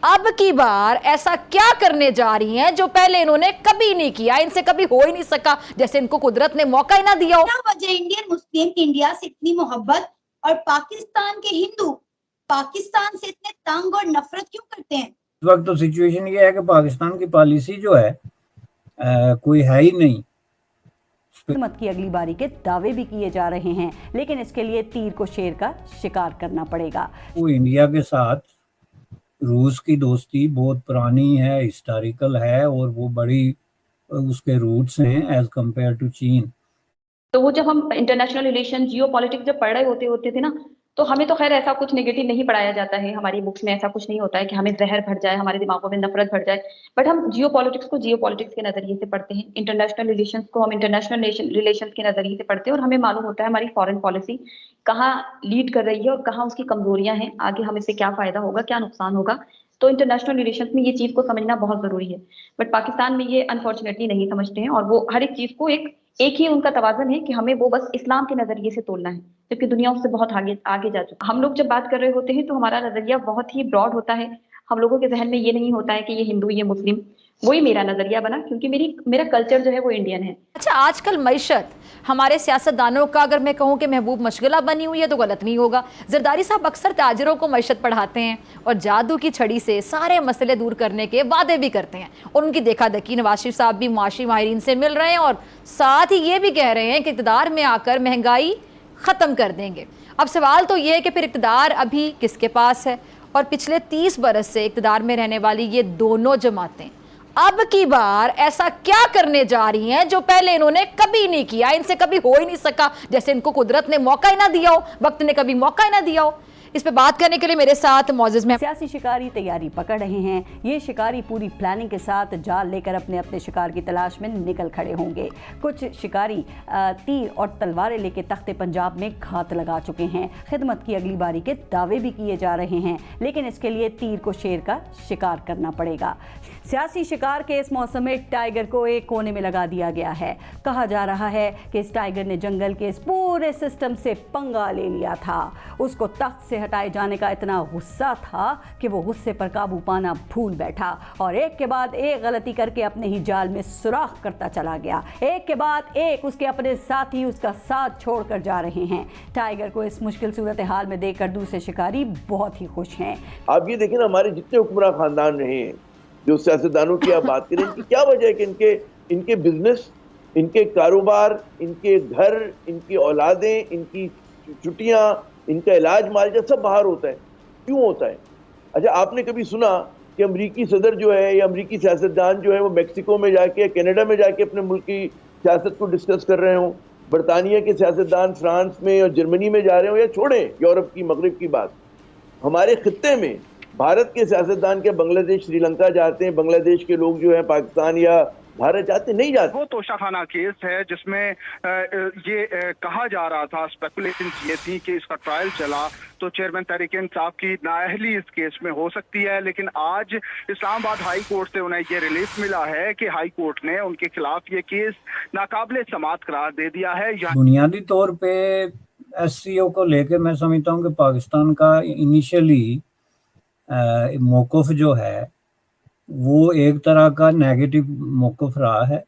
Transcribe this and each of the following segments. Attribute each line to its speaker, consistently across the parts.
Speaker 1: اب کی بار ایسا کیا کرنے جا رہی ہیں جو پہلے انہوں نے کبھی نہیں کیا، ان سے کبھی ہو ہی نہیں سکا، جیسے ان کو قدرت نے موقع ہی نہ دیا ہو۔
Speaker 2: کیا وجہ انڈین مسلم انڈیا سے اتنی محبت اور پاکستان کے ہندو پاکستان سے اتنے تنگ اور نفرت کیوں کرتے ہیں؟
Speaker 3: اس وقت تو سچویشن یہ ہے کہ پاکستان کی پالیسی جو ہے کوئی ہے ہی نہیں۔
Speaker 4: حکومت کی اگلی باری کے دعوے بھی کیے جا رہے ہیں، لیکن اس کے لیے تیر کو شیر کا شکار کرنا پڑے گا۔
Speaker 3: وہ انڈیا کے ساتھ روس کی دوستی بہت پرانی ہے، ہسٹوریکل ہے، اور وہ بڑی اس کے روٹس ہیں ایز کمپیئر ٹو چین۔
Speaker 5: تو وہ جب ہم انٹرنیشنل ریلیشن جیو پالیٹکس جب پڑھ رہے ہوتے تھے نا، تو ہمیں تو خیر ایسا کچھ نیگیٹو نہیں پڑھایا جاتا ہے، ہماری بکس میں ایسا کچھ نہیں ہوتا ہے کہ ہمیں زہر بھر جائے، ہمارے دماغوں میں نفرت بھر جائے، بٹ ہم جیو پالیٹکس کو جیو پالیٹکس کے نظریے سے پڑھتے ہیں، انٹرنیشنل ریلیشنز کو ہم انٹرنیشنل ریلیشنز کے نظریے سے پڑھتے ہیں، اور ہمیں معلوم ہوتا ہے ہماری فارن پالیسی کہاں لیڈ کر رہی ہے اور کہاں اس کی کمزوریاں ہیں، آگے ہمیں سے کیا فائدہ ہوگا، کیا نقصان ہوگا۔ تو انٹرنیشنل ریلیشنز میں یہ چیز کو سمجھنا بہت ضروری ہے، بٹ پاکستان میں یہ انفارچونیٹلی نہیں سمجھتے ہیں، اور وہ ہر ایک چیز کو ایک ہی ان کا توازن ہے کہ ہمیں وہ بس اسلام کے نظریے سے تولنا ہے، جبکہ دنیا اس سے بہت آگے جا چکا۔ ہم لوگ جب بات کر رہے ہوتے ہیں تو ہمارا نظریہ بہت ہی براڈ ہوتا ہے، ہم لوگوں کے ذہن میں یہ نہیں ہوتا ہے کہ یہ ہندو یہ مسلم، وہی میرا نظریہ بنا کیونکہ میرا کلچر جو ہے وہ انڈین ہے۔
Speaker 1: اچھا، آج کل معیشت ہمارے سیاستدانوں کا اگر میں کہوں کہ محبوب مشغلہ بنی ہوئی ہے تو غلط نہیں ہوگا۔ زرداری صاحب اکثر تاجروں کو معیشت پڑھاتے ہیں اور جادو کی چھڑی سے سارے مسئلے دور کرنے کے وعدے بھی کرتے ہیں، اور ان کی دیکھا دیکھی نواز شریف صاحب بھی معاشی ماہرین سے مل رہے ہیں اور ساتھ ہی یہ بھی کہہ رہے ہیں کہ اقتدار میں آ کر مہنگائی ختم کر دیں گے۔ اب سوال تو یہ ہے کہ پھر اقتدار ابھی کس کے پاس ہے، اور پچھلے 30 برس سے اقتدار میں رہنے والی یہ دونوں جماعتیں اب کی بار ایسا کیا کرنے جا رہی ہیں جو پہلے انہوں نے کبھی نہیں کیا، ان سے کبھی ہو ہی نہیں سکا، جیسے ان کو قدرت نے موقع ہی نہ دیا ہو، وقت نے کبھی موقع ہی نہ دیا ہو۔ اس پہ بات کرنے کے لیے میرے ساتھ معزز میں
Speaker 4: سیاسی شکاری تیاری پکڑ رہے ہیں، یہ شکاری پوری پلاننگ کے ساتھ جال لے کر اپنے شکار کی تلاش میں نکل کھڑے ہوں گے۔ کچھ شکاری تیر اور تلواریں لے کے تخت پنجاب میں گھات لگا چکے ہیں، خدمت کی اگلی باری کے دعوے بھی کیے جا رہے ہیں، لیکن اس کے لیے تیر کو شیر کا شکار کرنا پڑے گا۔ سیاسی شکار کے اس موسم میں ٹائیگر کو ایک کونے میں لگا دیا گیا ہے۔ کہا جا رہا ہے کہ اس ٹائیگر نے جنگل کے اس پورے سسٹم سے پنگا لے لیا تھا، اس کو تخت سے ہٹائے جانے کا اتنا غصہ تھا کہ وہ غصے پر قابو پانا بھول بیٹھا، اور ایک کے بعد ایک غلطی کر کے اپنے ہی جال میں سوراخ کرتا چلا گیا۔ ایک کے بعد ایک اس کے اپنے ساتھی اس کا ساتھ چھوڑ کر جا رہے ہیں۔ ٹائیگر کو اس مشکل صورتحال میں دیکھ کر دوسرے شکاری بہت ہی خوش ہیں۔
Speaker 6: آپ یہ دیکھیں نا، ہمارے جتنے حکمراں خاندان رہے ہیں، جو سیاستدانوں کی آپ بات کریں، ان کی کیا وجہ ہے کہ ان کے بزنس، ان کے کاروبار، ان کے گھر، ان کی اولادیں، ان کی چھٹیاں، ان کا علاج معالجہ سب باہر ہوتا ہے۔ کیوں ہوتا ہے؟ اچھا، آپ نے کبھی سنا کہ امریکی صدر جو ہے یا امریکی سیاستدان جو ہے وہ میکسیکو میں جا کے، کینیڈا میں جا کے اپنے ملک کی سیاست کو ڈسکس کر رہے ہوں؟ برطانیہ کے سیاستدان فرانس میں اور جرمنی میں جا رہے ہوں، یا چھوڑیں یورپ کی، مغرب کی بات، ہمارے خطے میں بھارت کے سیاستدان کے بنگلہ دیش، سری لنکا جاتے ہیں؟ بنگلہ دیش کے لوگ جو ہیں پاکستان یا بھارت جاتے نہیں جاتے؟
Speaker 7: وہ توشہ خانہ کیس ہے جس میں یہ کہا جا رہا تھا، اسپیکولیشنز یہ تھی کہ اس کا ٹرائل چلا تو چیئرمین تحریک انصاف کی نااہلی اس کیس میں ہو سکتی ہے، لیکن آج اسلام آباد ہائی کورٹ سے انہیں یہ ریلیف ملا ہے کہ ہائی کورٹ نے ان کے خلاف یہ کیس ناقابل سماعت قرار دے دیا ہے۔
Speaker 3: بنیادی طور پہ ایس سی او کو لے کے میں سمجھتا ہوں کہ پاکستان کا انیشلی موقف جو ہے وہ ایک طرح کا نیگیٹو موقف رہا ہے،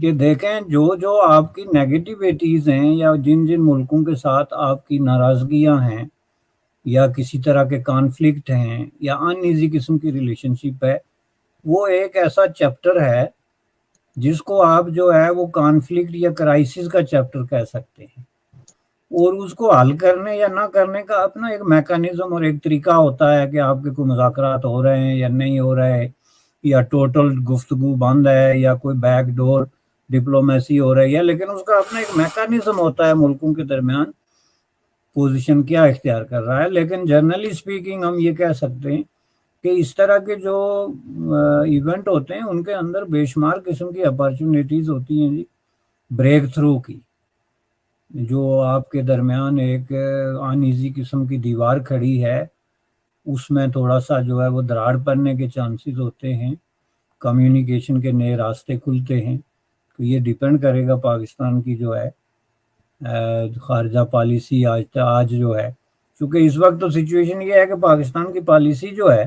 Speaker 3: کہ دیکھیں جو آپ کی نیگیٹیویٹیز ہیں یا جن ملکوں کے ساتھ آپ کی ناراضگیاں ہیں یا کسی طرح کے کانفلکٹ ہیں یا ان ایزی قسم کی ریلیشن شپ ہے، وہ ایک ایسا چیپٹر ہے جس کو آپ جو ہے وہ کانفلکٹ یا کرائسس کا چیپٹر کہہ سکتے ہیں، اور اس کو حل کرنے یا نہ کرنے کا اپنا ایک میکانزم اور ایک طریقہ ہوتا ہے کہ آپ کے کوئی مذاکرات ہو رہے ہیں یا نہیں ہو رہے، یا ٹوٹل گفتگو بند ہے یا کوئی بیک ڈور ڈپلومیسی ہو رہی ہے، لیکن اس کا اپنا ایک میکانزم ہوتا ہے ملکوں کے درمیان پوزیشن کیا اختیار کر رہا ہے۔ لیکن جنرلی سپیکنگ ہم یہ کہہ سکتے ہیں کہ اس طرح کے جو ایونٹ ہوتے ہیں ان کے اندر بے شمار قسم کی اپارچونیٹیز ہوتی ہیں جی، بریک تھرو کی، جو آپ کے درمیان ایک ان ایزی قسم کی دیوار کھڑی ہے، اس میں تھوڑا سا جو ہے وہ دراڑ پڑنے کے چانسز ہوتے ہیں، کمیونیکیشن کے نئے راستے کھلتے ہیں۔ تو یہ ڈیپینڈ کرے گا پاکستان کی جو ہے خارجہ پالیسی آج جو ہے، چونکہ اس وقت تو سچویشن یہ ہے کہ پاکستان کی پالیسی جو ہے